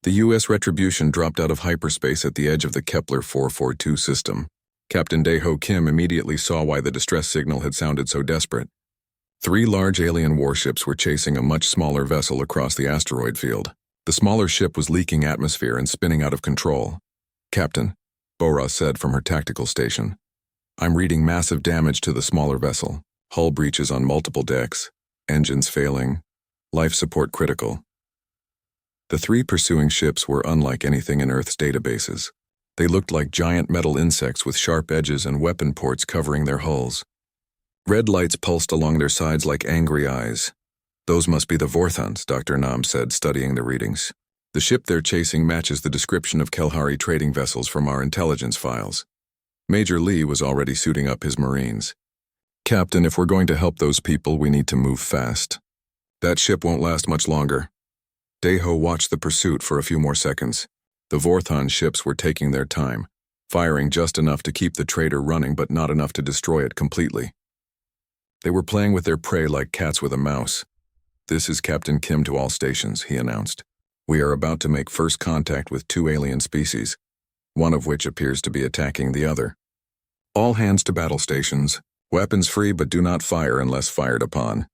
The U.S. Retribution dropped out of hyperspace at the edge of the Kepler 442 system. Captain Dae-ho Kim immediately saw why the distress signal had sounded so desperate. 3 large alien warships were chasing a much smaller vessel across the asteroid field. The smaller ship was leaking atmosphere and spinning out of control. "Captain," Bora said from her tactical station, "I'm reading massive damage to the smaller vessel. Hull breaches on multiple decks, engines failing, life support critical." The 3 pursuing ships were unlike anything in Earth's databases. They looked like giant metal insects with sharp edges and weapon ports covering their hulls. Red lights pulsed along their sides like angry eyes. "Those must be the Vorthons," Dr. Nam said, studying the readings. "The ship they're chasing matches the description of Kelhari trading vessels from our intelligence files." Major Lee was already suiting up his Marines. "Captain, if we're going to help those people, we need to move fast. That ship won't last much longer." Dae-ho watched the pursuit for a few more seconds. The Vorthon ships were taking their time, firing just enough to keep the trader running but not enough to destroy it completely. They were playing with their prey like cats with a mouse. "This is Captain Kim to all stations," he announced. "We are about to make first contact with 2 alien species, one of which appears to be attacking the other. All hands to battle stations. Weapons free, but do not fire unless fired upon."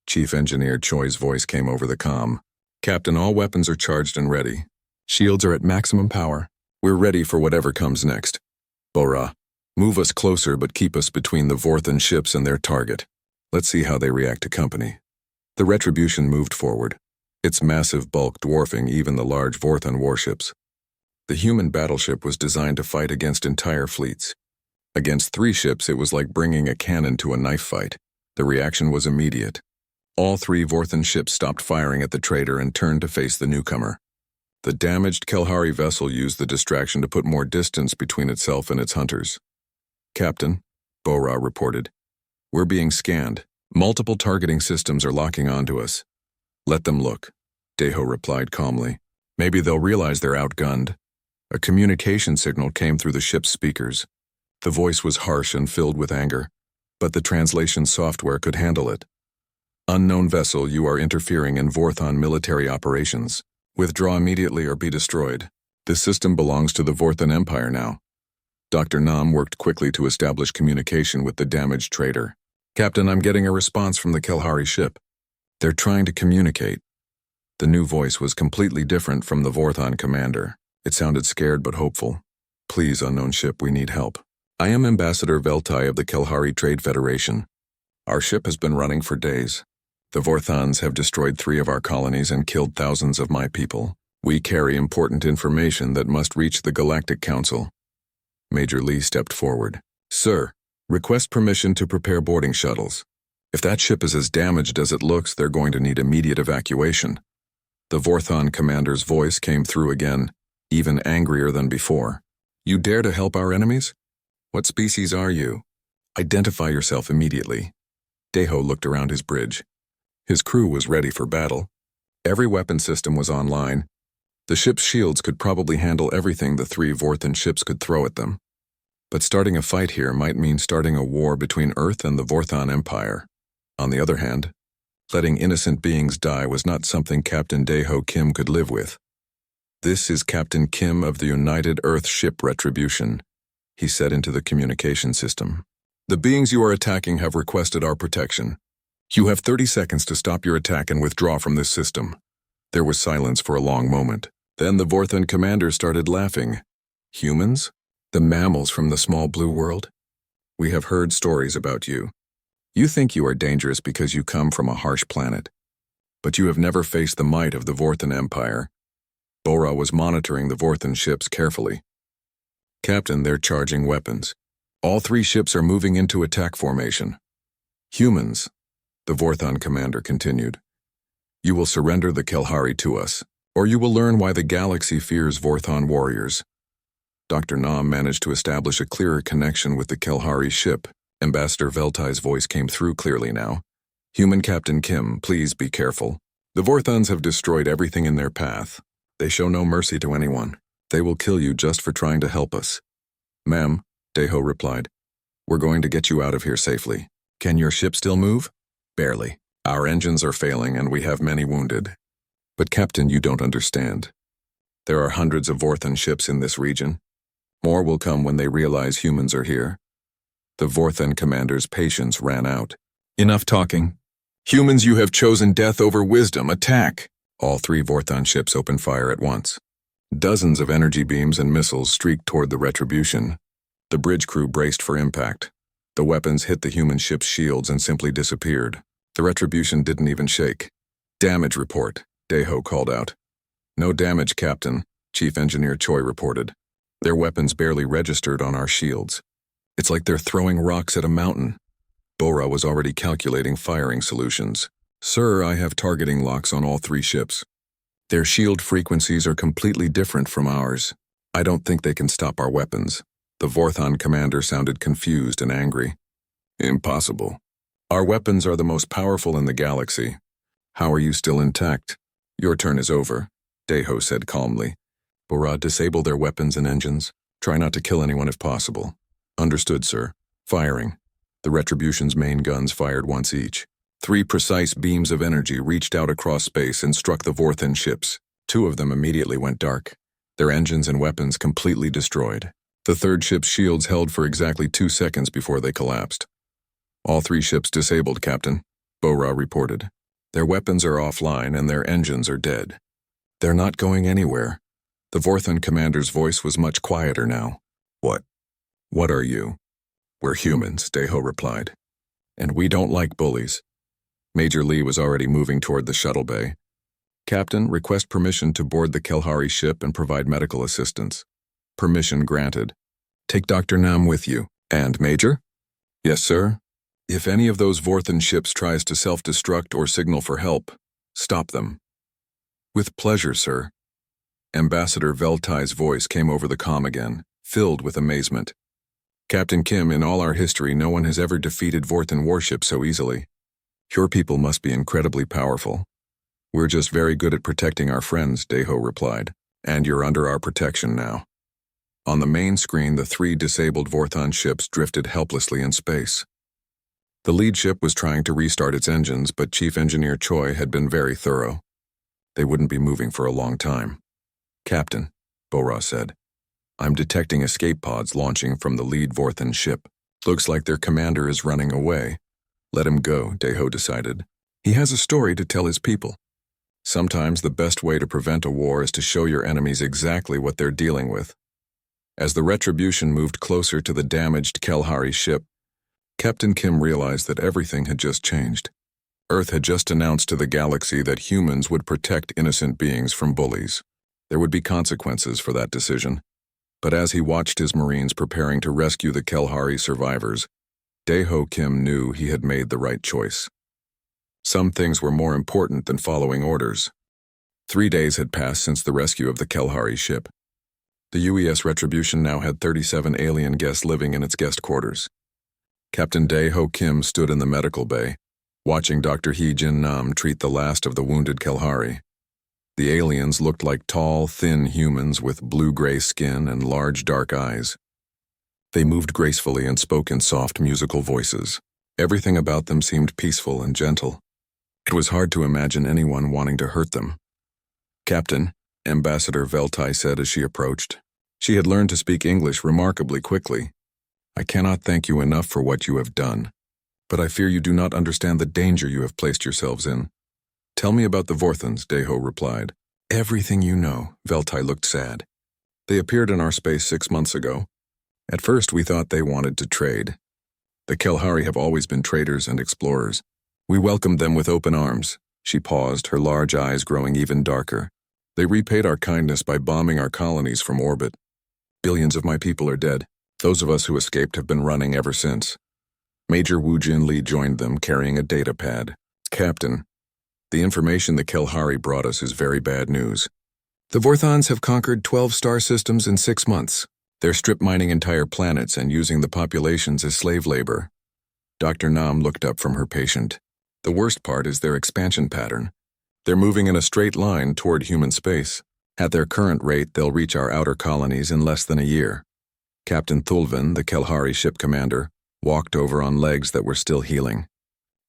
Chief Engineer Choi's voice came over the comm. "Captain, all weapons are charged and ready. Shields are at maximum power. We're ready for whatever comes next. Bora, move us closer but keep us between the Vorthon ships and their target. Let's see how they react to company." The Retribution moved forward, its massive bulk dwarfing even the large Vorthon warships. The human battleship was designed to fight against entire fleets. Against 3 ships, it was like bringing a cannon to a knife fight. The reaction was immediate. All 3 Vorthon ships stopped firing at the trader and turned to face the newcomer. The damaged Kelhari vessel used the distraction to put more distance between itself and its hunters. "Captain," Bora reported, "we're being scanned. Multiple targeting systems are locking onto us." "Let them look," Dae-ho replied calmly. "Maybe they'll realize they're outgunned." A communication signal came through the ship's speakers. The voice was harsh and filled with anger, but the translation software could handle it. "Unknown vessel, you are interfering in Vorthon military operations. Withdraw immediately or be destroyed. This system belongs to the Vorthon Empire now." Dr. Nam worked quickly to establish communication with the damaged trader. "Captain, I'm getting a response from the Kelhari ship. They're trying to communicate." The new voice was completely different from the Vorthon commander. It sounded scared but hopeful. "Please, unknown ship, we need help. I am Ambassador Veltai of the Kelhari Trade Federation. Our ship has been running for days. The Vorthons have destroyed 3 of our colonies and killed thousands of my people. We carry important information that must reach the Galactic Council." Major Lee stepped forward. "Sir, request permission to prepare boarding shuttles. If that ship is as damaged as it looks, they're going to need immediate evacuation." The Vorthon commander's voice came through again, even angrier than before. "You dare to help our enemies? What species are you? Identify yourself immediately." Dae-ho looked around his bridge. His crew was ready for battle. Every weapon system was online. The ship's shields could probably handle everything the 3 Vorthon ships could throw at them. But starting a fight here might mean starting a war between Earth and the Vorthon Empire. On the other hand, letting innocent beings die was not something Captain Dae-ho Kim could live with. "This is Captain Kim of the United Earth Ship Retribution," he said into the communication system. "The beings you are attacking have requested our protection. You have 30 seconds to stop your attack and withdraw from this system." There was silence for a long moment. Then the Vorthon commander started laughing. "Humans? The mammals from the small blue world? We have heard stories about you. You think you are dangerous because you come from a harsh planet. But you have never faced the might of the Vorthon Empire." Bora was monitoring the Vorthon ships carefully. "Captain, they're charging weapons. All 3 ships are moving into attack formation." "Humans," the Vorthon commander continued, "you will surrender the Kelhari to us, or you will learn why the galaxy fears Vorthon warriors." Dr. Nam managed to establish a clearer connection with the Kelhari ship. Ambassador Veltai's voice came through clearly now. "Human Captain Kim, please be careful. The Vorthons have destroyed everything in their path. They show no mercy to anyone. They will kill you just for trying to help us." "Ma'am," Dae-ho replied, "we're going to get you out of here safely. Can your ship still move?" "Barely. Our engines are failing and we have many wounded." "But Captain, you don't understand. There are hundreds of Vorthan ships in this region. More will come when they realize humans are here. The Vorthan commander's patience ran out. Enough talking. Humans, you have chosen death over wisdom. Attack! All 3 Vorthan ships opened fire at once. Dozens of energy beams and missiles streaked toward the Retribution. The bridge crew braced for impact. The weapons hit the human ship's shields and simply disappeared. The Retribution didn't even shake. Damage report, Deho called out. No damage, Captain, Chief Engineer Choi reported. Their weapons barely registered on our shields. It's like they're throwing rocks at a mountain. Bora was already calculating firing solutions. Sir, I have targeting locks on all 3 ships. Their shield frequencies are completely different from ours. I don't think they can stop our weapons. The Vorthan commander sounded confused and angry. Impossible. Our weapons are the most powerful in the galaxy. How are you still intact? Your turn is over, Deho said calmly. Bora, disable their weapons and engines. Try not to kill anyone if possible. Understood, sir. Firing. The Retribution's main guns fired once each. 3 precise beams of energy reached out across space and struck the Vorthan ships. 2 of them immediately went dark, their engines and weapons completely destroyed. The 3rd ship's shields held for exactly 2 seconds before they collapsed. All 3 ships disabled, Captain, Bora reported. Their weapons are offline and their engines are dead. They're not going anywhere. The Vorthan commander's voice was much quieter now. What are you? We're humans, Deho replied. And we don't like bullies. Major Lee was already moving toward the shuttle bay. Captain, request permission to board the Kelhari ship and provide medical assistance. Permission granted. Take Dr. Nam with you. And, Major? Yes, sir. If any of those Vorthan ships tries to self-destruct or signal for help, stop them. With pleasure, sir. Ambassador Veltai's voice came over the comm again, filled with amazement. Captain Kim, in all our history, no one has ever defeated Vorthan warships so easily. Your people must be incredibly powerful. We're just very good at protecting our friends, Deho replied. And you're under our protection now. On the main screen, the 3 disabled Vorthan ships drifted helplessly in space. The lead ship was trying to restart its engines, but Chief Engineer Choi had been very thorough. They wouldn't be moving for a long time. Captain, Bora said, I'm detecting escape pods launching from the lead Vorthan ship. Looks like their commander is running away. Let him go, Deho decided. He has a story to tell his people. Sometimes the best way to prevent a war is to show your enemies exactly what they're dealing with. As the Retribution moved closer to the damaged Kelhari ship, Captain Kim realized that everything had just changed. Earth had just announced to the galaxy that humans would protect innocent beings from bullies. There would be consequences for that decision. But as he watched his Marines preparing to rescue the Kelhari survivors, Deho Kim knew he had made the right choice. Some things were more important than following orders. 3 days had passed since the rescue of the Kelhari ship. The UES Retribution now had 37 alien guests living in its guest quarters. Captain Deho Kim stood in the medical bay, watching Dr. Hee Jin Nam treat the last of the wounded Kelhari. The aliens looked like tall, thin humans with blue-gray skin and large, dark eyes. They moved gracefully and spoke in soft, musical voices. Everything about them seemed peaceful and gentle. It was hard to imagine anyone wanting to hurt them. Captain, Ambassador Veltai said as she approached. She had learned to speak English remarkably quickly. I cannot thank you enough for what you have done, but I fear you do not understand the danger you have placed yourselves in. Tell me about the Vorthans, Deho replied. Everything you know, Veltai looked sad. They appeared in our space 6 months ago. At first we thought they wanted to trade. The Kelhari have always been traders and explorers. We welcomed them with open arms. She paused, her large eyes growing even darker. They repaid our kindness by bombing our colonies from orbit. Billions of my people are dead. Those of us who escaped have been running ever since. Major Wu Jin Lee joined them carrying a data pad. Captain, the information the Kelhari brought us is very bad news. The Vorthans have conquered 12 star systems in 6 months. They're strip mining entire planets and using the populations as slave labor. Dr. Nam looked up from her patient. The worst part is their expansion pattern. They're moving in a straight line toward human space. At their current rate, they'll reach our outer colonies in less than a year. Captain Thulvin, the Kelhari ship commander, walked over on legs that were still healing.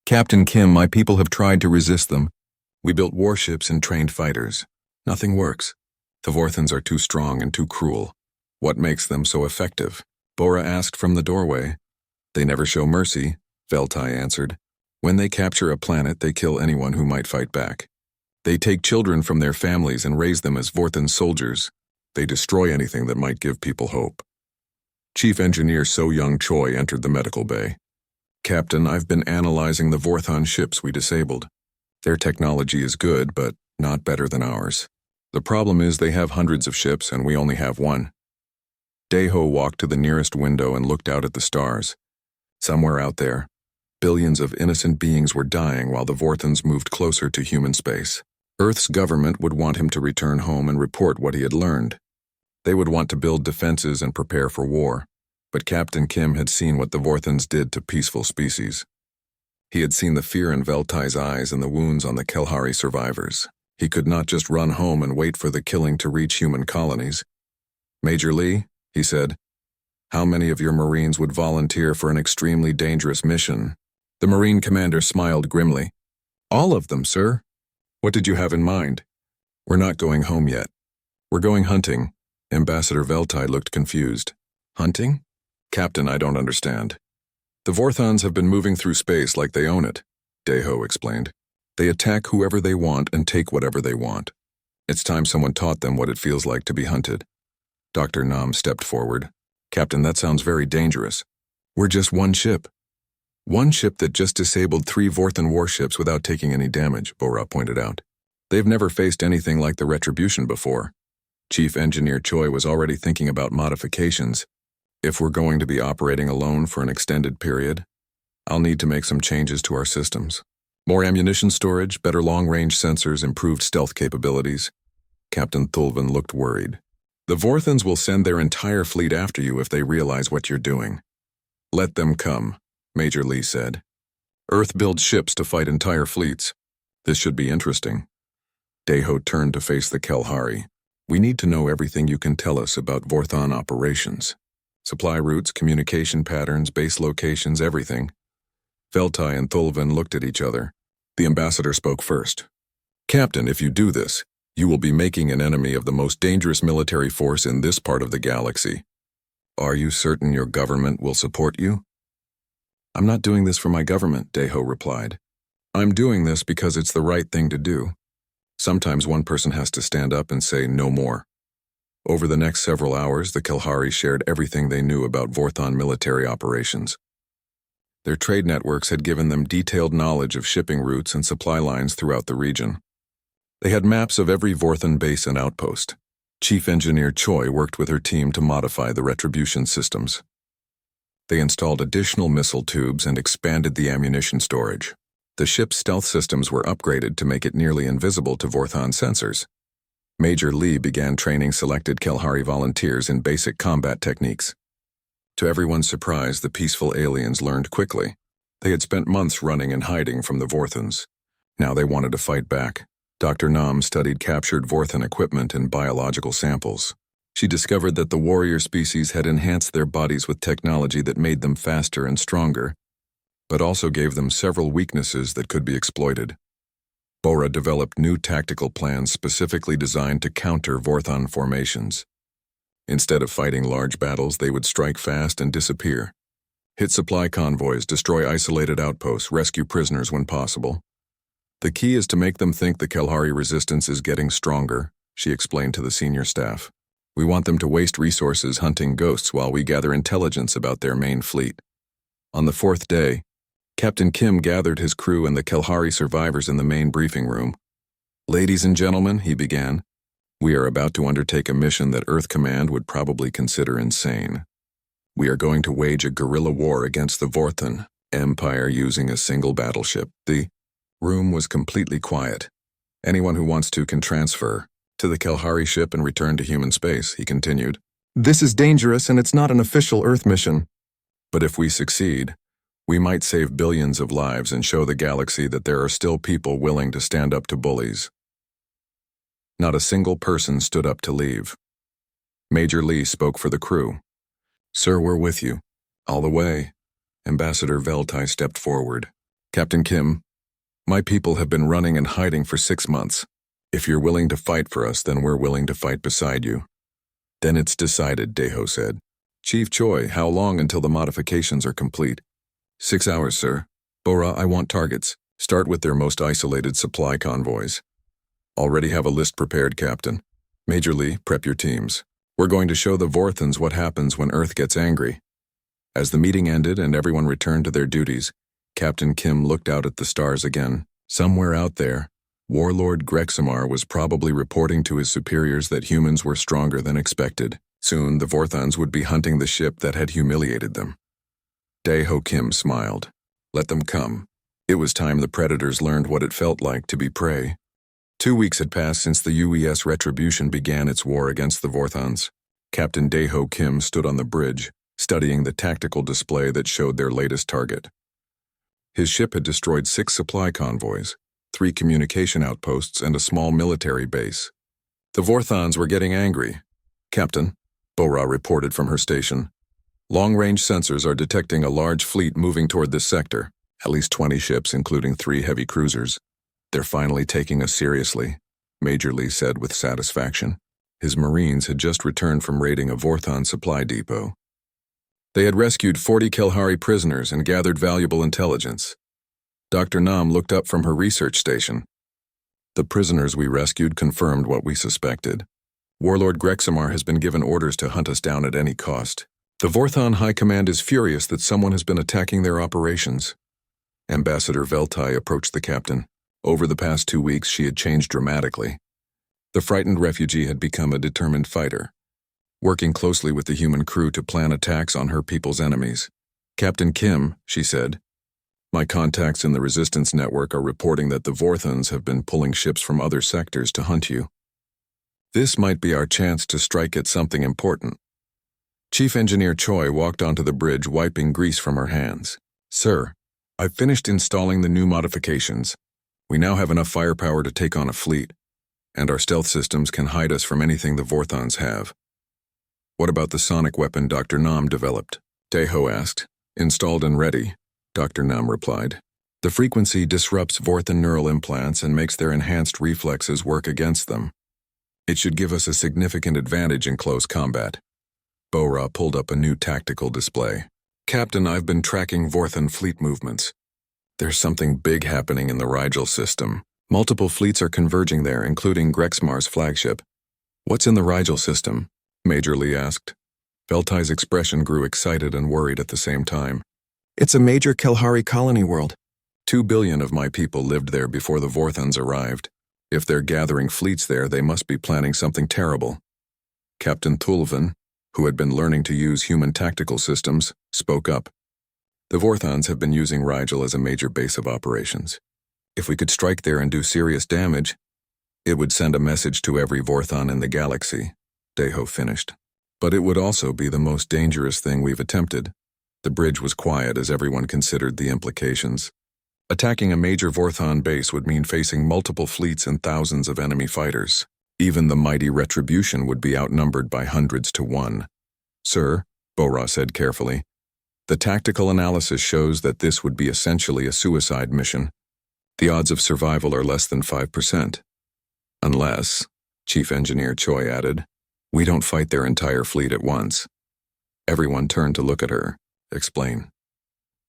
Captain Kim, my people have tried to resist them. We built warships and trained fighters. Nothing works. The Vorthans are too strong and too cruel. What makes them so effective? Bora asked from the doorway. They never show mercy, Veltai answered. When they capture a planet, they kill anyone who might fight back. They take children from their families and raise them as Vorthan soldiers. They destroy anything that might give people hope. Chief Engineer So Young Choi entered the medical bay. Captain, I've been analyzing the Vorthon ships we disabled. Their technology is good, but not better than ours. The problem is they have hundreds of ships and we only have one. Daeho walked to the nearest window and looked out at the stars. Somewhere out there, billions of innocent beings were dying while the Vorthans moved closer to human space. Earth's government would want him to return home and report what he had learned. They would want to build defenses and prepare for war, but Captain Kim had seen what the Vorthans did to peaceful species. He had seen the fear in Veltai's eyes and the wounds on the Kelhari survivors. He could not just run home and wait for the killing to reach human colonies. Major Lee, he said, how many of your Marines would volunteer for an extremely dangerous mission? The Marine commander smiled grimly. All of them, sir. What did you have in mind? We're not going home yet. We're going hunting. Ambassador Veltai looked confused. Hunting? Captain, I don't understand. The Vorthons have been moving through space like they own it, Daeho explained. They attack whoever they want and take whatever they want. It's time someone taught them what it feels like to be hunted. Dr. Nam stepped forward. Captain, that sounds very dangerous. We're just one ship. One ship that just disabled 3 Vorthan warships without taking any damage, Bora pointed out. They've never faced anything like the Retribution before. Chief Engineer Choi was already thinking about modifications. If we're going to be operating alone for an extended period, I'll need to make some changes to our systems. More ammunition storage, better long-range sensors, improved stealth capabilities. Captain Thulvan looked worried. The Vorthans will send their entire fleet after you if they realize what you're doing. Let them come, Major Lee said. Earth builds ships to fight entire fleets. This should be interesting. Daeho turned to face the Kelhari. We need to know everything you can tell us about Vorthon operations. Supply routes, communication patterns, base locations, everything. Veltai and Thulvan looked at each other. The ambassador spoke first. Captain, if you do this, you will be making an enemy of the most dangerous military force in this part of the galaxy. Are you certain your government will support you? I'm not doing this for my government, Daeho replied. I'm doing this because it's the right thing to do. Sometimes one person has to stand up and say no more. Over the next several hours, the Kelhari shared everything they knew about Vorthon military operations. Their trade networks had given them detailed knowledge of shipping routes and supply lines throughout the region. They had maps of every Vorthon base and outpost. Chief Engineer Choi worked with her team to modify the retribution systems. They installed additional missile tubes and expanded the ammunition storage. The ship's stealth systems were upgraded to make it nearly invisible to Vorthon sensors. Major Lee began training selected Kelhari volunteers in basic combat techniques. To everyone's surprise, the peaceful aliens learned quickly. They had spent months running and hiding from the Vorthans. Now they wanted to fight back. Dr. Nam studied captured Vorthon equipment and biological samples. She discovered that the warrior species had enhanced their bodies with technology that made them faster and stronger, but also gave them several weaknesses that could be exploited. Bora developed new tactical plans specifically designed to counter Vorthon formations. Instead of fighting large battles, they would strike fast and disappear. Hit supply convoys, destroy isolated outposts, rescue prisoners when possible. The key is to make them think the Kelhari resistance is getting stronger, she explained to the senior staff. We want them to waste resources hunting ghosts while we gather intelligence about their main fleet. On the 4th day, Captain Kim gathered his crew and the Kelhari survivors in the main briefing room. Ladies and gentlemen, he began, we are about to undertake a mission that Earth Command would probably consider insane. We are going to wage a guerrilla war against the Vorthon Empire using a single battleship. The room was completely quiet. Anyone who wants to can transfer to the Kelhari ship and return to human space, he continued. This is dangerous and it's not an official Earth mission. But if we succeed, we might save billions of lives and show the galaxy that there are still people willing to stand up to bullies. Not a single person stood up to leave. Major Lee spoke for the crew. Sir, we're with you. All the way. Ambassador Veltai stepped forward. Captain Kim, my people have been running and hiding for 6 months. If you're willing to fight for us, then we're willing to fight beside you. Then it's decided, Deho said. Chief Choi, how long until the modifications are complete? 6 hours, sir. Bora, I want targets. Start with their most isolated supply convoys. Already have a list prepared, Captain. Major Lee, prep your teams. We're going to show the Vorthans what happens when Earth gets angry. As the meeting ended and everyone returned to their duties, Captain Kim looked out at the stars again. Somewhere out there, Warlord Grexamar was probably reporting to his superiors that humans were stronger than expected. Soon, the Vorthans would be hunting the ship that had humiliated them. Dae-ho Kim smiled. Let them come. It was time the Predators learned what it felt like to be prey. 2 weeks had passed since the UES Retribution began its war against the Vorthans. Captain Dae-ho Kim stood on the bridge, studying the tactical display that showed their latest target. His ship had destroyed 6 supply convoys, 3 communication outposts, and a small military base. The Vorthans were getting angry. Captain, Bora reported from her station. Long-range sensors are detecting a large fleet moving toward this sector, at least 20 ships, including 3 heavy cruisers. They're finally taking us seriously, Major Lee said with satisfaction. His Marines had just returned from raiding a Vorthan supply depot. They had rescued 40 Kelhari prisoners and gathered valuable intelligence. Dr. Nam looked up from her research station. The prisoners we rescued confirmed what we suspected. Warlord Grexamar has been given orders to hunt us down at any cost. The Vorthan High Command is furious that someone has been attacking their operations. Ambassador Veltai approached the captain. Over the past 2 weeks, she had changed dramatically. The frightened refugee had become a determined fighter, working closely with the human crew to plan attacks on her people's enemies. Captain Kim, she said, my contacts in the resistance network are reporting that the Vorthans have been pulling ships from other sectors to hunt you. This might be our chance to strike at something important. Chief Engineer Choi walked onto the bridge, wiping grease from her hands. Sir, I've finished installing the new modifications. We now have enough firepower to take on a fleet, and our stealth systems can hide us from anything the Vorthans have. What about the sonic weapon Dr. Nam developed? Dae-ho asked. Installed and ready, Dr. Nam replied. The frequency disrupts Vorthan neural implants and makes their enhanced reflexes work against them. It should give us a significant advantage in close combat. Bora pulled up a new tactical display. Captain, I've been tracking Vorthan fleet movements. There's something big happening in the Rigel system. Multiple fleets are converging there, including Grexmar's flagship. What's in the Rigel system? Major Lee asked. Veltai's expression grew excited and worried at the same time. It's a major Kelhari colony world. 2 billion of my people lived there before the Vorthans arrived. If they're gathering fleets there, they must be planning something terrible. Captain Thulvan, who had been learning to use human tactical systems, spoke up. The Vorthans have been using Rigel as a major base of operations. If we could strike there and do serious damage, it would send a message to every Vorthan in the galaxy, Dae-ho finished. But it would also be the most dangerous thing we've attempted. The bridge was quiet as everyone considered the implications. Attacking a major Vorthan base would mean facing multiple fleets and thousands of enemy fighters. Even the mighty Retribution would be outnumbered by hundreds to 1. Sir, Bora said carefully, the tactical analysis shows that this would be essentially a suicide mission. The odds of survival are less than 5%. Unless, Chief Engineer Choi added, we don't fight their entire fleet at once. Everyone turned to look at her. Explain.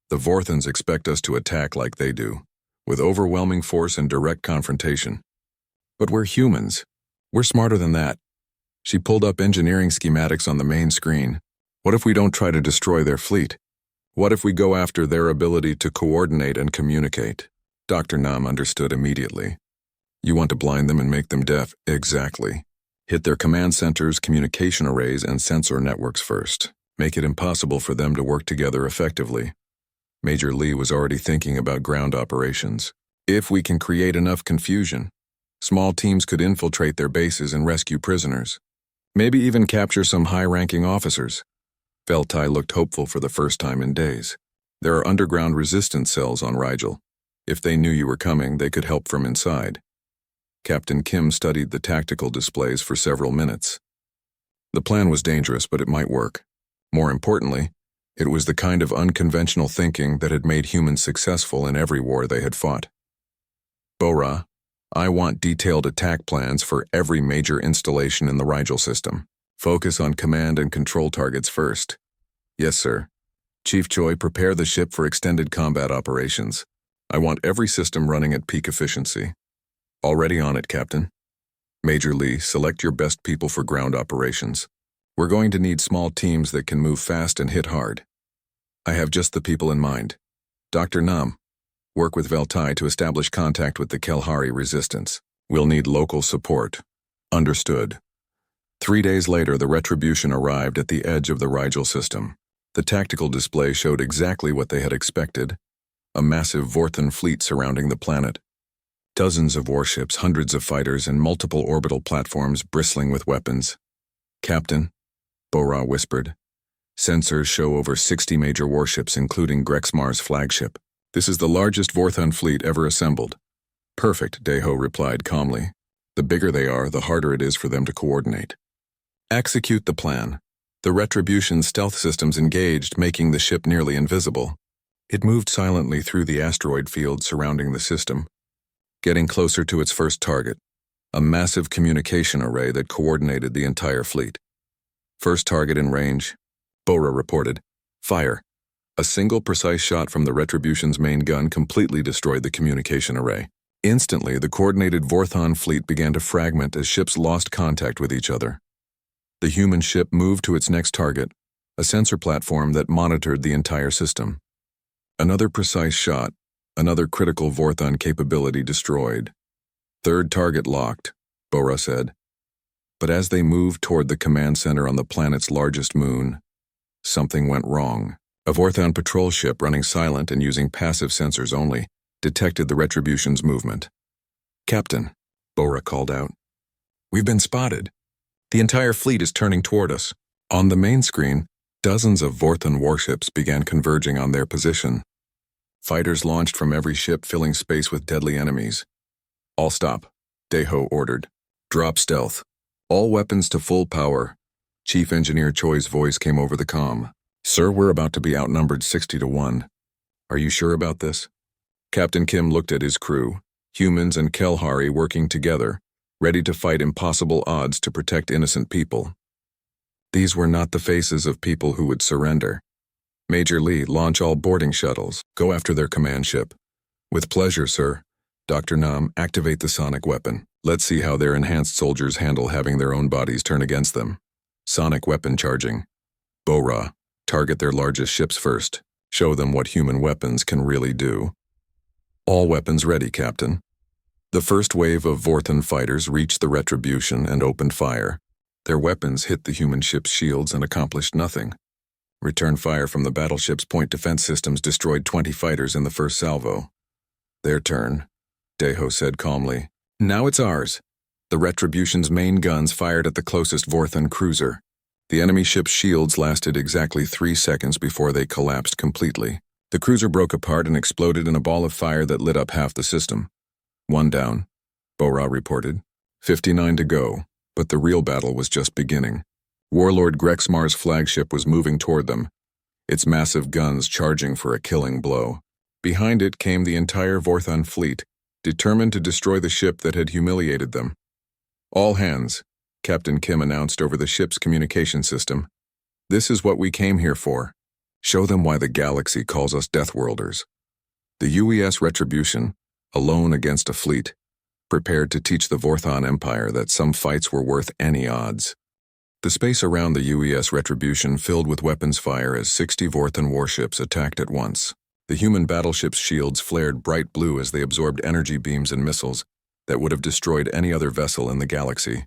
The Vorthans expect us to attack like they do, with overwhelming force and direct confrontation. But we're humans. We're smarter than that. She pulled up engineering schematics on the main screen. What if we don't try to destroy their fleet? What if we go after their ability to coordinate and communicate? Dr. Nam understood immediately. You want to blind them and make them deaf? Exactly. Hit their command centers, communication arrays, and sensor networks first. Make it impossible for them to work together effectively. Major Lee was already thinking about ground operations. If we can create enough confusion, small teams could infiltrate their bases and rescue prisoners. Maybe even capture some high-ranking officers. Veltai looked hopeful for the first time in days. There are underground resistance cells on Rigel. If they knew you were coming, they could help from inside. Captain Kim studied the tactical displays for several minutes. The plan was dangerous, but it might work. More importantly, it was the kind of unconventional thinking that had made humans successful in every war they had fought. Bora, I want detailed attack plans for every major installation in the Rigel system. Focus on command and control targets first. Yes, sir. Chief Choi, prepare the ship for extended combat operations. I want every system running at peak efficiency. Already on it, Captain. Major Lee, select your best people for ground operations. We're going to need small teams that can move fast and hit hard. I have just the people in mind. Dr. Nam, work with Veltai to establish contact with the Kelhari resistance. We'll need local support. Understood. 3 days later, the Retribution arrived at the edge of the Rigel system. The tactical display showed exactly what they had expected: a massive Vorthan fleet surrounding the planet. Dozens of warships, hundreds of fighters, and multiple orbital platforms bristling with weapons. Captain, Bora whispered, sensors show over 60 major warships, including Grexmar's flagship. This is the largest Vorthan fleet ever assembled. Perfect, Deho replied calmly. The bigger they are, the harder it is for them to coordinate. Execute the plan. The Retribution stealth systems engaged, making the ship nearly invisible. It moved silently through the asteroid field surrounding the system, getting closer to its first target, a massive communication array that coordinated the entire fleet. First target in range, Bora reported. Fire. A single precise shot from the Retribution's main gun completely destroyed the communication array. Instantly, the coordinated Vorthan fleet began to fragment as ships lost contact with each other. The human ship moved to its next target, a sensor platform that monitored the entire system. Another precise shot, another critical Vorthan capability destroyed. Third target locked, Bora said. But as they moved toward the command center on the planet's largest moon, something went wrong. A Vorthan patrol ship running silent and using passive sensors only detected the Retribution's movement. Captain, Bora called out. We've been spotted. The entire fleet is turning toward us. On the main screen, dozens of Vorthan warships began converging on their position. Fighters launched from every ship, filling space with deadly enemies. All stop, Deho ordered. Drop stealth. All weapons to full power. Chief Engineer Choi's voice came over the comm. Sir, we're about to be outnumbered 60-1. Are you sure about this? Captain Kim looked at his crew, humans and Kelhari working together, ready to fight impossible odds to protect innocent people. These were not the faces of people who would surrender. Major Lee, launch all boarding shuttles. Go after their command ship. With pleasure, sir. Dr. Nam, activate the sonic weapon. Let's see how their enhanced soldiers handle having their own bodies turn against them. Sonic weapon charging. Bora, target their largest ships first. Show them what human weapons can really do. All weapons ready, Captain. The first wave of Vorthan fighters reached the Retribution and opened fire. Their weapons hit the human ship's shields and accomplished nothing. Return fire from the battleship's point defense systems destroyed 20 fighters in the first salvo. Their turn, Deho said calmly. Now it's ours. The Retribution's main guns fired at the closest Vorthan cruiser. The enemy ship's shields lasted exactly 3 seconds before they collapsed completely. The cruiser broke apart and exploded in a ball of fire that lit up half the system. 1 down, Bora reported. 59 to go, but the real battle was just beginning. Warlord Grexmar's flagship was moving toward them, its massive guns charging for a killing blow. Behind it came the entire Vorthan fleet, determined to destroy the ship that had humiliated them. All hands, Captain Kim announced over the ship's communication system. This is what we came here for. Show them why the galaxy calls us Deathworlders. The UES Retribution, alone against a fleet, prepared to teach the Vorthan Empire that some fights were worth any odds. The space around the UES Retribution filled with weapons fire as 60 Vorthan warships attacked at once. The human battleship's shields flared bright blue as they absorbed energy beams and missiles that would have destroyed any other vessel in the galaxy.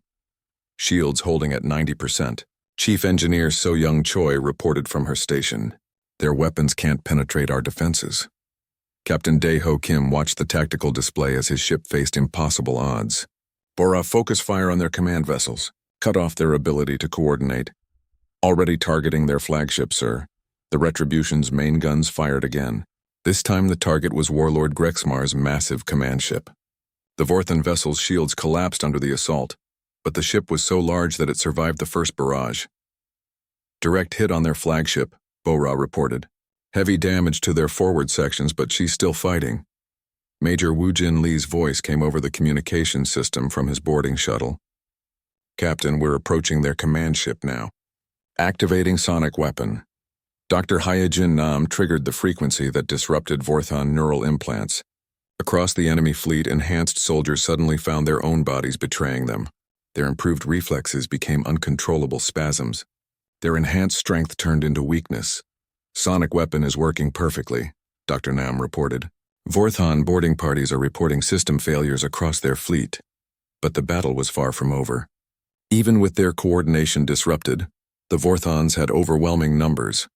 Shields holding at 90%. Chief Engineer So-Young Choi reported from her station. Their weapons can't penetrate our defenses. Captain Dae-Ho Kim watched the tactical display as his ship faced impossible odds. Bora, focus fire on their command vessels. Cut off their ability to coordinate. Already targeting their flagship, sir. The Retribution's main guns fired again. This time the target was Warlord Grexmar's massive command ship. The Vorthan vessel's shields collapsed under the assault, but the ship was so large that it survived the first barrage. Direct hit on their flagship, Bora reported. Heavy damage to their forward sections, but she's still fighting. Major Wu Jin Lee's voice came over the communication system from his boarding shuttle. Captain, we're approaching their command ship now. Activating sonic weapon. Dr. Hyojin Nam triggered the frequency that disrupted Vorthon neural implants. Across the enemy fleet, enhanced soldiers suddenly found their own bodies betraying them. Their improved reflexes became uncontrollable spasms. Their enhanced strength turned into weakness. Sonic weapon is working perfectly, Dr. Nam reported. Vorthon boarding parties are reporting system failures across their fleet. But the battle was far from over. Even with their coordination disrupted, the Vorthons had overwhelming numbers.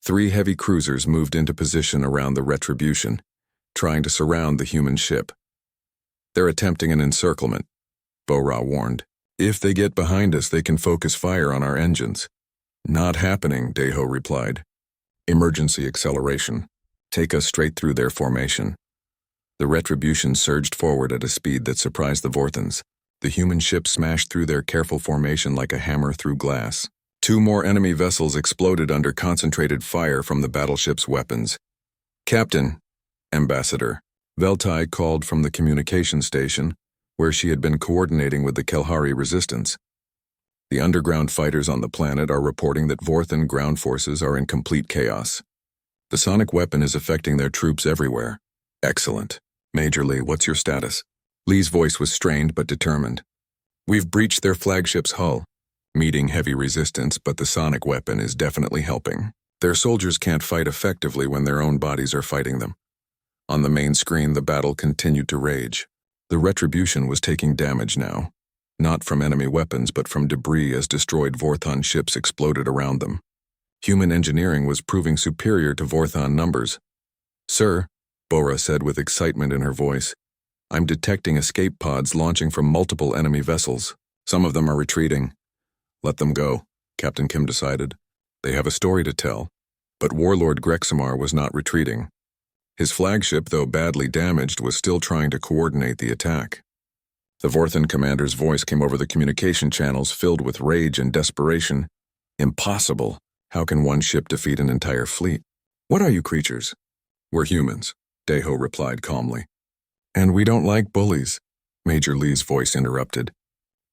3 heavy cruisers moved into position around the Retribution, trying to surround the human ship. They're attempting an encirclement, Bo-Ra warned. If they get behind us, they can focus fire on our engines. Not happening, Daeho replied. Emergency acceleration. Take us straight through their formation. The Retribution surged forward at a speed that surprised the Vorthons. The human ship smashed through their careful formation like a hammer through glass. 2 more enemy vessels exploded under concentrated fire from the battleship's weapons. Captain, Ambassador, Veltai called from the communication station, where she had been coordinating with the Kelhari resistance. The underground fighters on the planet are reporting that Vorthon ground forces are in complete chaos. The sonic weapon is affecting their troops everywhere. Excellent. Major Lee, what's your status? Lee's voice was strained but determined. We've breached their flagship's hull, meeting heavy resistance, but the sonic weapon is definitely helping. Their soldiers can't fight effectively when their own bodies are fighting them. On the main screen, the battle continued to rage. The Retribution was taking damage now, not from enemy weapons but from debris as destroyed Vorthon ships exploded around them. Human engineering was proving superior to Vorthon numbers. Sir, Bo-Ra said with excitement in her voice, I'm detecting escape pods launching from multiple enemy vessels. Some of them are retreating. Let them go, Captain Kim decided. They have a story to tell. But Warlord Grexamar was not retreating. His flagship, though badly damaged, was still trying to coordinate the attack. The Vorthon commander's voice came over the communication channels filled with rage and desperation. Impossible. How can one ship defeat an entire fleet? What are you creatures? We're humans, Daeho replied calmly. And we don't like bullies, Major Lee's voice interrupted.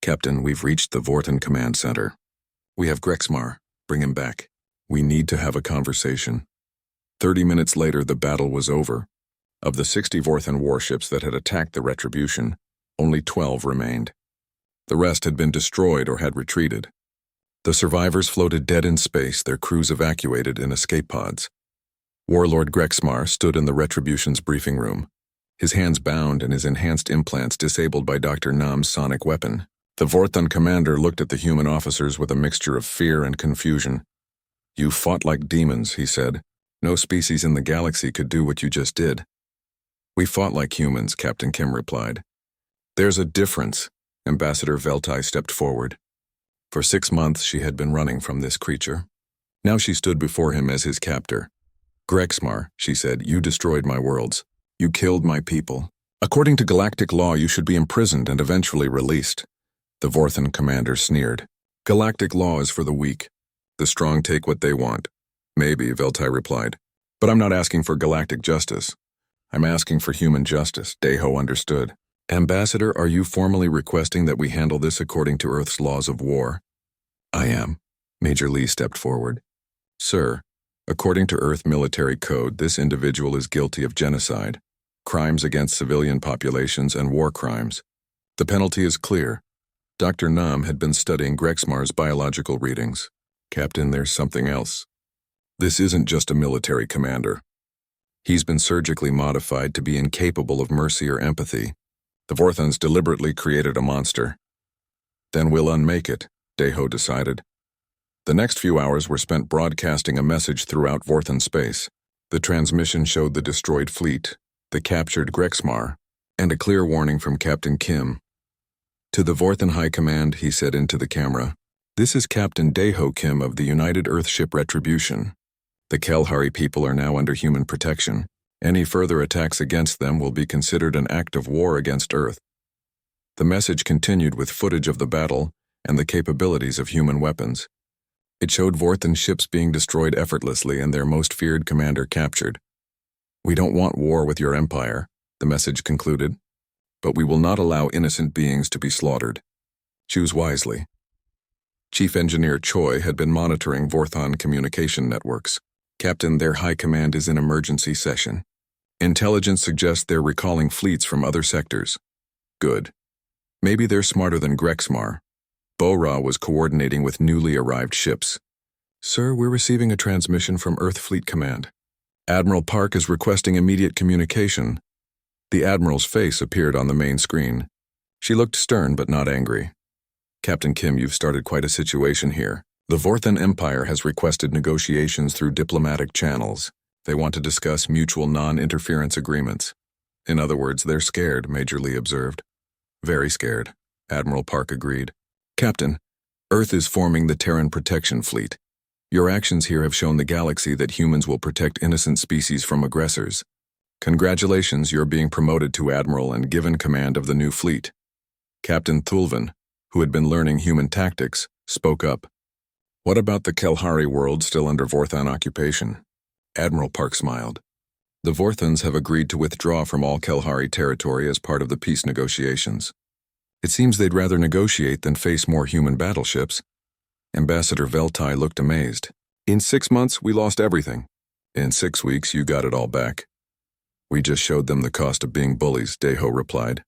Captain, we've reached the Vorthon command center. We have Grexmar. Bring him back. We need to have a conversation. 30 minutes later, the battle was over. Of the 60 Vorthon warships that had attacked the Retribution, only 12 remained. The rest had been destroyed or had retreated. The survivors floated dead in space, their crews evacuated in escape pods. Warlord Grexmar stood in the Retribution's briefing room, his hands bound and his enhanced implants disabled by Dr. Nam's sonic weapon. The Vorthon commander looked at the human officers with a mixture of fear and confusion. You fought like demons, he said. No species in the galaxy could do what you just did. We fought like humans, Captain Kim replied. There's a difference. Ambassador Veltai stepped forward. For 6 months she had been running from this creature. Now she stood before him as his captor. Grexmar, she said, you destroyed my worlds. You killed my people. According to galactic law, you should be imprisoned and eventually released. The Vorthon commander sneered. Galactic law is for the weak. The strong take what they want. Maybe, Veltai replied. But I'm not asking for galactic justice. I'm asking for human justice, Daeho understood. Ambassador, are you formally requesting that we handle this according to Earth's laws of war? I am. Major Lee stepped forward. Sir, according to Earth military code, this individual is guilty of genocide, crimes against civilian populations, and war crimes. The penalty is clear. Dr. Nam had been studying Grexmar's biological readings. Captain, there's something else. This isn't just a military commander. He's been surgically modified to be incapable of mercy or empathy. The Vorthons deliberately created a monster. Then we'll unmake it, Daeho decided. The next few hours were spent broadcasting a message throughout Vorthon space. The transmission showed the destroyed fleet, the captured Grexmar, and a clear warning from Captain Kim. To the Vorthon High Command, he said into the camera, this is Captain Daeho Kim of the United Earthship Retribution. The Kelhari people are now under human protection. Any further attacks against them will be considered an act of war against Earth. The message continued with footage of the battle and the capabilities of human weapons. It showed Vorthon ships being destroyed effortlessly and their most feared commander captured. We don't want war with your empire, the message concluded. But we will not allow innocent beings to be slaughtered. Choose wisely. Chief Engineer Choi had been monitoring Vorthon communication networks. Captain, their high command is in emergency session. Intelligence suggests they're recalling fleets from other sectors. Good. Maybe they're smarter than Grexmar. Bo-Ra was coordinating with newly arrived ships. Sir, we're receiving a transmission from Earth Fleet Command. Admiral Park is requesting immediate communication. The Admiral's face appeared on the main screen. She looked stern but not angry. Captain Kim, you've started quite a situation here. The Vorthon Empire has requested negotiations through diplomatic channels. They want to discuss mutual non-interference agreements. In other words, they're scared, Major Lee observed. Very scared, Admiral Park agreed. Captain, Earth is forming the Terran Protection Fleet. Your actions here have shown the galaxy that humans will protect innocent species from aggressors. Congratulations, you're being promoted to Admiral and given command of the new fleet. Captain Thulvan, who had been learning human tactics, spoke up. What about the Kelhari world still under Vorthon occupation? Admiral Park smiled. The Vorthons have agreed to withdraw from all Kelhari territory as part of the peace negotiations. It seems they'd rather negotiate than face more human battleships. Ambassador Veltai looked amazed. In 6 months, we lost everything. In 6 weeks, you got it all back. We just showed them the cost of being bullies, Deho replied.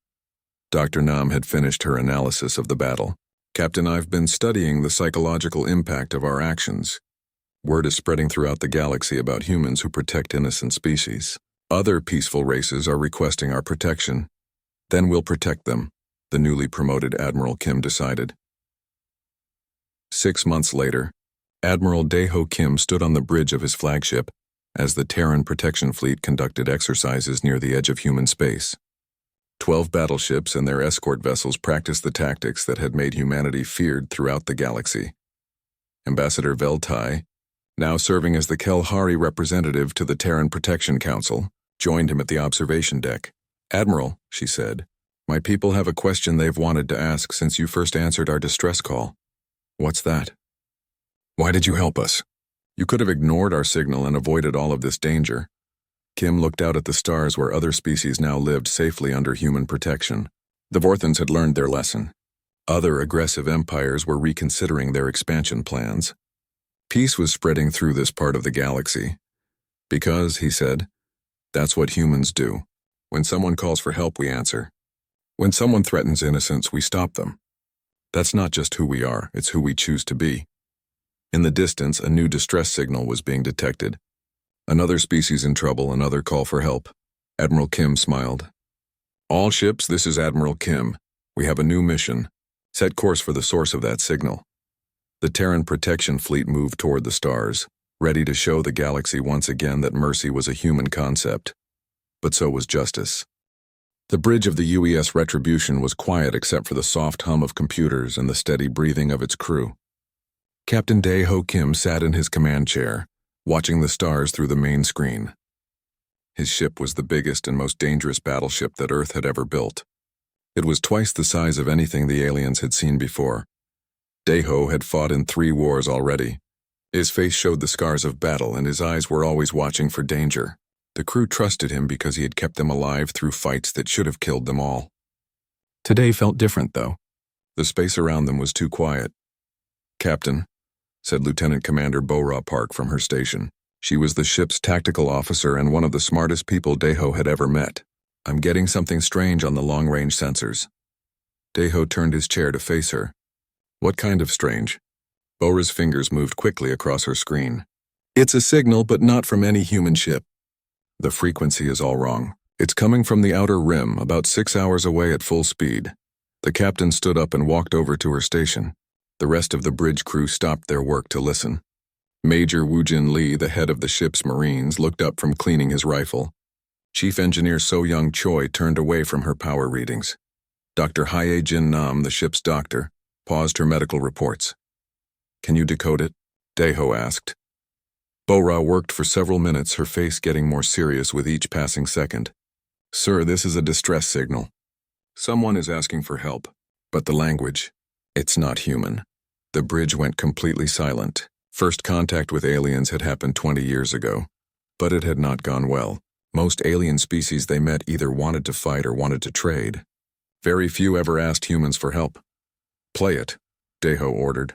Dr. Nam had finished her analysis of the battle. Captain, I've been studying the psychological impact of our actions. Word is spreading throughout the galaxy about humans who protect innocent species. Other peaceful races are requesting our protection. Then we'll protect them, the newly promoted Admiral Kim decided. 6 months later, Admiral Deho Kim stood on the bridge of his flagship as the Terran Protection Fleet conducted exercises near the edge of human space. 12 battleships and their escort vessels practiced the tactics that had made humanity feared throughout the galaxy. Ambassador Veltai, now serving as the Kelhari representative to the Terran Protection Council, joined him at the observation deck. Admiral, she said, my people have a question they've wanted to ask since you first answered our distress call. What's that? Why did you help us? You could have ignored our signal and avoided all of this danger. Kim looked out at the stars where other species now lived safely under human protection. The Vorthons had learned their lesson. Other aggressive empires were reconsidering their expansion plans. Peace was spreading through this part of the galaxy. Because, he said, that's what humans do. When someone calls for help, we answer. When someone threatens innocence, we stop them. That's not just who we are, it's who we choose to be. In the distance, a new distress signal was being detected. Another species in trouble, another call for help. Admiral Kim smiled. All ships, this is Admiral Kim. We have a new mission. Set course for the source of that signal. The Terran Protection Fleet moved toward the stars, ready to show the galaxy once again that mercy was a human concept. But so was justice. The bridge of the UES Retribution was quiet except for the soft hum of computers and the steady breathing of its crew. Captain Deho Kim sat in his command chair, watching the stars through the main screen. His ship was the biggest and most dangerous battleship that Earth had ever built. It was twice the size of anything the aliens had seen before. Deho had fought in 3 wars already. His face showed the scars of battle and his eyes were always watching for danger. The crew trusted him because he had kept them alive through fights that should have killed them all. Today felt different, though. The space around them was too quiet. Captain, said Lieutenant Commander Bo-Ra Park from her station. She was the ship's tactical officer and one of the smartest people Deho had ever met. I'm getting something strange on the long-range sensors. Deho turned his chair to face her. What kind of strange? Bo-Ra's fingers moved quickly across her screen. It's a signal, but not from any human ship. The frequency is all wrong. It's coming from the outer rim, about 6 hours away at full speed. The captain stood up and walked over to her station. The rest of the bridge crew stopped their work to listen. Major Woojin Lee, the head of the ship's Marines, looked up from cleaning his rifle. Chief Engineer So-Young Choi turned away from her power readings. Dr. Hye Jin Nam, the ship's doctor, paused her medical reports. Can you decode it? Deho asked. Bo-Ra worked for several minutes, her face getting more serious with each passing second. Sir, this is a distress signal. Someone is asking for help, but the language, it's not human. The bridge went completely silent. First contact with aliens had happened 20 years ago, but it had not gone well. Most alien species they met either wanted to fight or wanted to trade. Very few ever asked humans for help. "Play it," Deho ordered.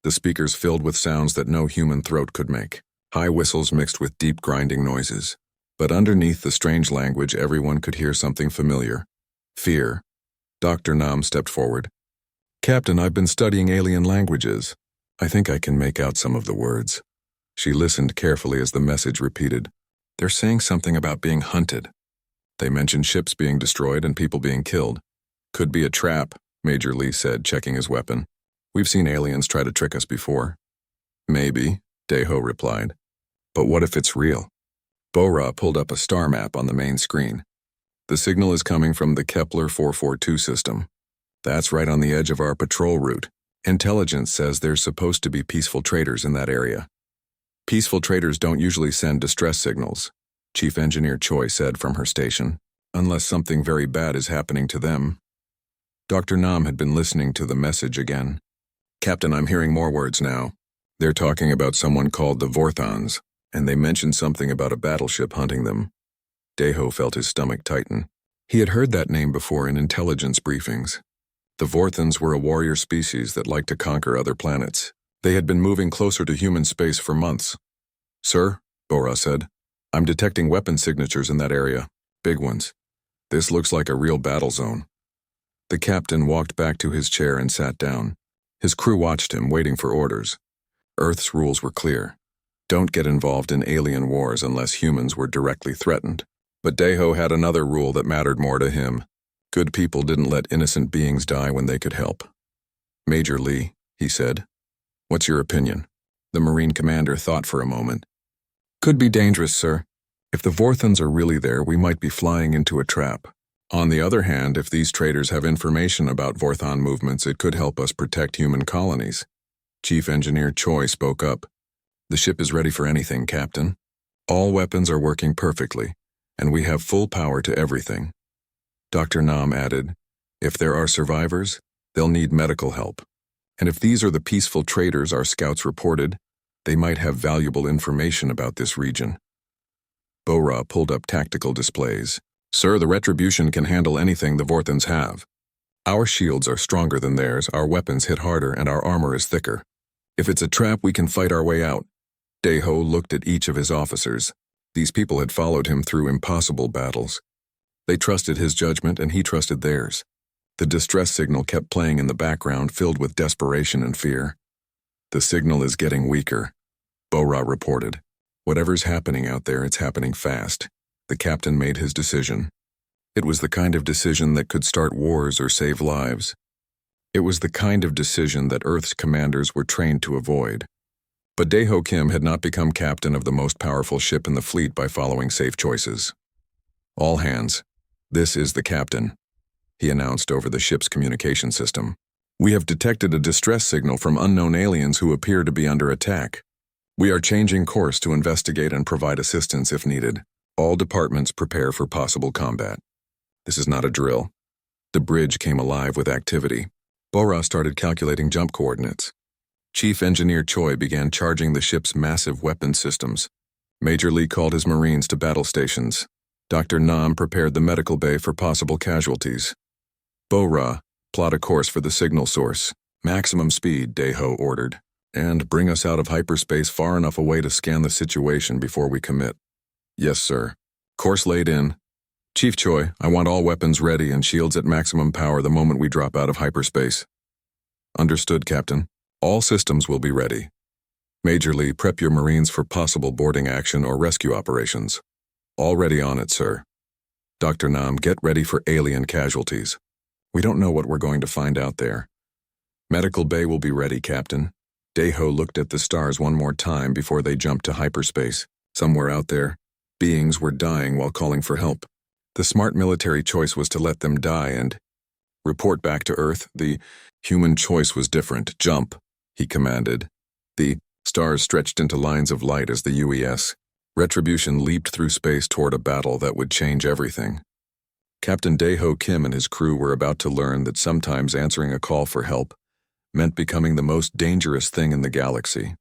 The speakers filled with sounds that no human throat could make. High whistles mixed with deep grinding noises. But underneath the strange language, everyone could hear something familiar. Fear. Dr. Nam stepped forward. "Captain, I've been studying alien languages. I think I can make out some of the words." She listened carefully as the message repeated. "They're saying something about being hunted. They mentioned ships being destroyed and people being killed. Could be a trap," Major Lee said, checking his weapon. "We've seen aliens try to trick us before." "Maybe," Deho replied. "But what if it's real?" Bora pulled up a star map on the main screen. "The signal is coming from the Kepler 442 system. That's right on the edge of our patrol route. Intelligence says there's supposed to be peaceful traders in that area." "Peaceful traders don't usually send distress signals," Chief Engineer Choi said from her station, "unless something very bad is happening to them." Dr. Nam had been listening to the message again. "Captain, I'm hearing more words now. They're talking about someone called the Vorthons, and they mentioned something about a battleship hunting them." Deho felt his stomach tighten. He had heard that name before in intelligence briefings. The Vorthons were a warrior species that liked to conquer other planets. They had been moving closer to human space for months. "Sir," Bora said, "I'm detecting weapon signatures in that area. Big ones. This looks like a real battle zone." The captain walked back to his chair and sat down. His crew watched him, waiting for orders. Earth's rules were clear. Don't get involved in alien wars unless humans were directly threatened. But Deho had another rule that mattered more to him. Good people didn't let innocent beings die when they could help. "Major Lee," he said, "what's your opinion?" The Marine commander thought for a moment. "Could be dangerous, sir. If the Vorthons are really there, we might be flying into a trap. On the other hand, if these traders have information about Vorthon movements, it could help us protect human colonies." Chief Engineer Choi spoke up. "The ship is ready for anything, Captain. All weapons are working perfectly, and we have full power to everything." Dr. Nam added, "If there are survivors, they'll need medical help. And if these are the peaceful traders our scouts reported, they might have valuable information about this region." Bora pulled up tactical displays. "Sir, the Retribution can handle anything the Vorthons have. Our shields are stronger than theirs, our weapons hit harder, and our armor is thicker. If it's a trap, we can fight our way out." Deho looked at each of his officers. These people had followed him through impossible battles. They trusted his judgment, and he trusted theirs. The distress signal kept playing in the background, filled with desperation and fear. "The signal is getting weaker," Bora reported. "Whatever's happening out there, it's happening fast." The captain made his decision. It was the kind of decision that could start wars or save lives. It was the kind of decision that Earth's commanders were trained to avoid. But Deho Kim had not become captain of the most powerful ship in the fleet by following safe choices. "All hands, this is the captain," he announced over the ship's communication system. "We have detected a distress signal from unknown aliens who appear to be under attack. We are changing course to investigate and provide assistance if needed. All departments prepare for possible combat." This is not a drill. The bridge came alive with activity. Bora started calculating jump coordinates. Chief Engineer Choi began charging the ship's massive weapon systems. Major Lee called his Marines to battle stations. Dr. Nam prepared the medical bay for possible casualties. Bora, plot a course for the signal source. "Maximum speed," Deho ordered. "And bring us out of hyperspace far enough away to scan the situation before we commit." "Yes, sir." "Course laid in. Chief Choi, I want all weapons ready and shields at maximum power the moment we drop out of hyperspace." "Understood, Captain. All systems will be ready." "Major Lee, prep your Marines for possible boarding action or rescue operations." "Already on it, sir." "Dr. Nam, get ready for alien casualties. We don't know what we're going to find out there." "Medical bay will be ready, Captain." Deho looked at the stars one more time before they jumped to hyperspace. Somewhere out there, beings were dying while calling for help. The smart military choice was to let them die and report back to Earth. The human choice was different. "Jump," he commanded. The stars stretched into lines of light as the UES. Retribution leaped through space toward a battle that would change everything. Captain Deho Kim and his crew were about to learn that sometimes answering a call for help meant becoming the most dangerous thing in the galaxy.